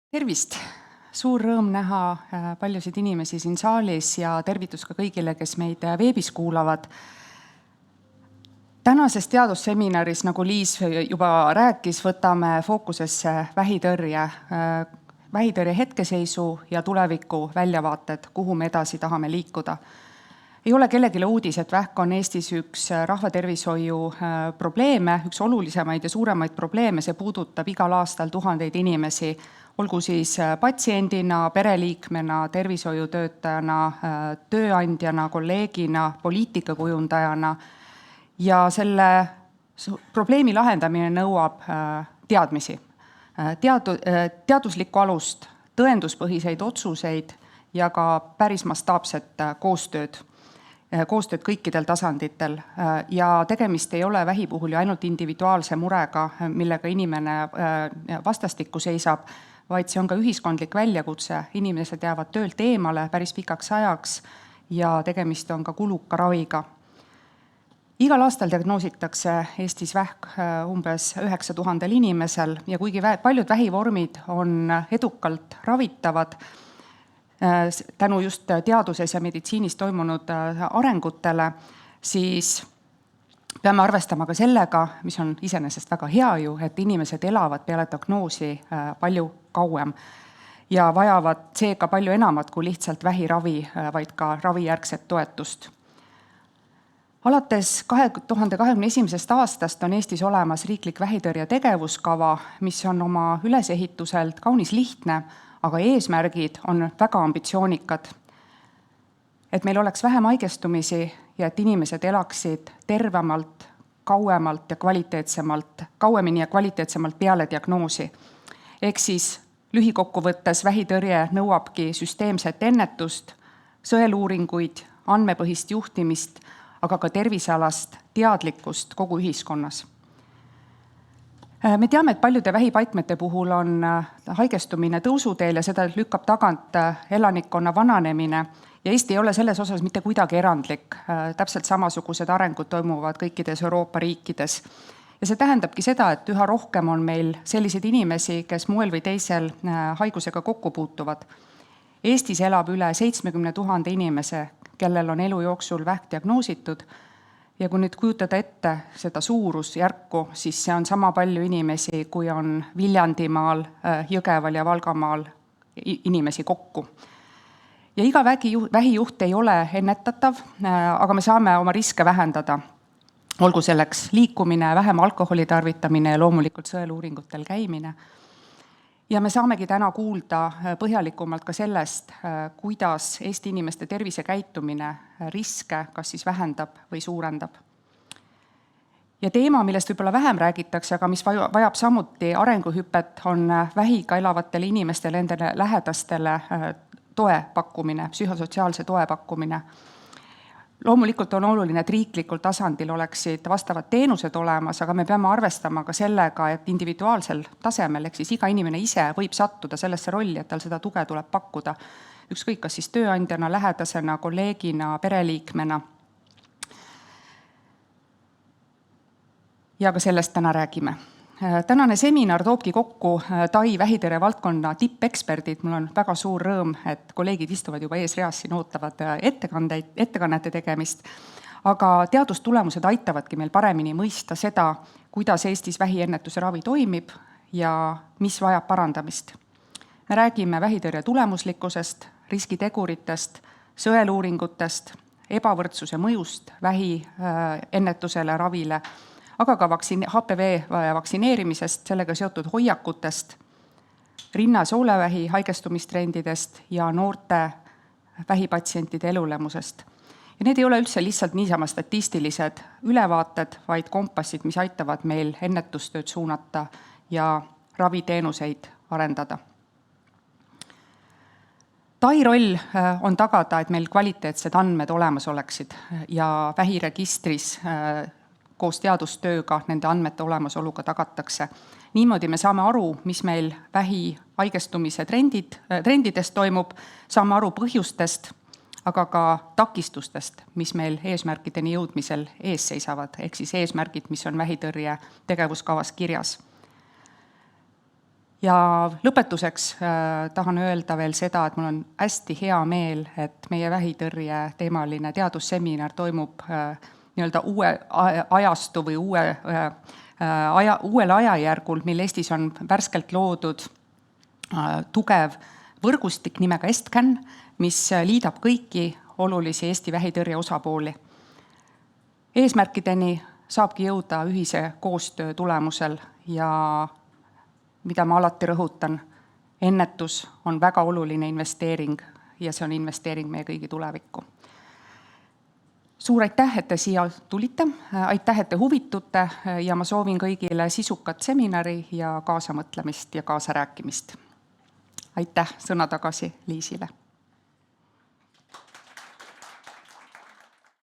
Tervist! Suur rõõm näha paljusid inimesi siin saalis ja tervitus ka kõigile, kes meid veebis kuulavad. Tänases teadusseminaris, nagu Liis juba rääkis, võtame fookusesse vähitõrje hetkeseisu ja tuleviku väljavaated, kuhu me edasi tahame liikuda. Ei ole kellelegi uudis, et vähk on Eestis üks rahvatervishoiu probleeme, üks olulisemaid ja suuremaid probleeme. See puudutab igal aastal tuhandeid inimesi, olgu siis patsiendina, pereliikmena, tervishoiutöötajana, tööandjana, kolleegina, poliitikakujundajana. Ja selle probleemi lahendamine nõuab teadmisi, teaduslikku alust, tõenduspõhiseid otsuseid ja ka päris mastaapset koostööd kõikidel tasanditel. Ja tegemist ei ole vähi puhul ju ainult individuaalse murega, millega inimene vastastikku seisab, vaid see on ka ühiskondlik väljakutse. Inimesed jäävad töölt eemale päris pikaks ajaks ja tegemist on ka kuluka raviga. Igal aastal diagnoositakse Eestis vähk umbes 9000 inimesel ja kuigi paljud vähivormid on edukalt ravitavad, tänu just teaduses ja meditsiinis toimunud arengutele, siis peame arvestama ka sellega, mis on iseenesest väga hea ju, et inimesed elavad peale diagnoosi palju kauem ja vajavad seega palju enamat kui lihtsalt vähiravi, vaid ka ravijärgset toetust. Alates 2021. aastast on Eestis olemas riiklik vähitõrje tegevuskava, mis on oma ülesehituselt kaunis lihtne, aga eesmärgid on väga ambitsioonikad. Et meil oleks vähem haigestumisi ja et inimesed elaksid tervemalt, kauemini ja kvaliteetsemalt peale diagnoosi. Ehk siis lühikokkuvõttes vähitõrje nõuabki süsteemset ennetust, sõeluuringuid, andmepõhist juhtimist, aga ka tervisealast teadlikkust kogu ühiskonnas. Me teame, et paljude vähipaikmete puhul on haigestumine tõusuteel ja seda lükkab tagant elanikkonna vananemine ja Eesti ei ole selles osas mitte kuidagi erandlik. Täpselt samasugused arengud toimuvad kõikides Euroopa riikides. Ja see tähendabki seda, et üha rohkem on meil selliseid inimesi, kes moel või teisel haigusega kokku puutuvad. Eestis elab üle 70 000 inimese, kellel on elu jooksul vähk diagnoositud. Ja kui nüüd kujutada ette seda suurusjärku, siis see on sama palju inimesi, kui on Viljandimaal, Jõgeval ja Valgamaal inimesi kokku. Ja iga vähijuht ei ole ennetatav, aga me saame oma riske vähendada. Olgu selleks liikumine, vähem alkoholi tarvitamine ja loomulikult sõeluuringutel käimine. Ja me saamegi täna kuulda põhjalikumalt ka sellest, kuidas Eesti inimeste tervisekäitumine riske kas siis vähendab või suurendab. Ja teema, millest võib-olla vähem räägitakse, aga mis vajab samuti arenguhüpet, on vähiga elavatele inimestele, endale lähedastele toe pakkumine, psühhosotsiaalse toe pakkumine. Loomulikult on oluline, et riiklikul tasandil oleksid vastavad teenused olemas, aga me peame arvestama ka sellega, et individuaalsel tasemel, ehk siis iga inimene ise võib sattuda sellesse rolli, et tal seda tuge tuleb pakkuda. Ükskõik kas siis tööandjana, lähedasena, kolleegina, pereliikmena. Ja ka sellest täna räägime. Tänane seminar toobki kokku Tai vähitõrje valdkonna tippeksperdid. Mul on väga suur rõõm, et kolleegid istuvad juba eesreas, siin ootavad ettekannete tegemist. Aga teadustulemused aitavadki meil paremini mõista seda, kuidas Eestis vähiennetuse ravi toimib ja mis vajab parandamist. Me räägime vähitõrje tulemuslikkusest, riskiteguritest, sõeluuringutest, ebavõrdsuse mõjust vähiennetusele, ravile, aga ka HPV vaktsineerimisest, sellega seotud hoiakutest, rinna- ja soolevähi haigestumistrendidest ja noorte vähipatsientide elulemusest. Ja need ei ole üldse lihtsalt niisama statistilised ülevaated, vaid kompassid, mis aitavad meil ennetustööd suunata ja raviteenuseid arendada. Tai roll on tagada, et meil kvaliteetsed andmed olemas oleksid ja vähiregistris koos teadustööga nende andmete olemasoluga tagatakse. Niimoodi me saame aru, mis meil vähi haigestumise trendidest toimub, saame aru põhjustest, aga ka takistustest, mis meil eesmärkideni jõudmisel ees seisavad, ehk siis eesmärgid, mis on vähitõrje tegevuskavas kirjas. Ja lõpetuseks tahan öelda veel seda, et mul on hästi hea meel, et meie vähitõrje teemaline teadusseminar toimub nii-öelda uue ajastu või uuel ajajärgul, mil Eestis on värskelt loodud tugev võrgustik nimega EstCan, mis liidab kõiki olulisi Eesti vähitõrje osapooli. Eesmärkideni saabki jõuda ühise koostöö tulemusel ja mida ma alati rõhutan, ennetus on väga oluline investeering ja see on investeering meie kõigi tulevikku. Suur aitäh, et te siia tulite, aitäh, et te huvitute ja ma soovin kõigile sisukat seminari ja kaasamõtlemist ja kaasarääkimist. Aitäh, sõna tagasi Liisile.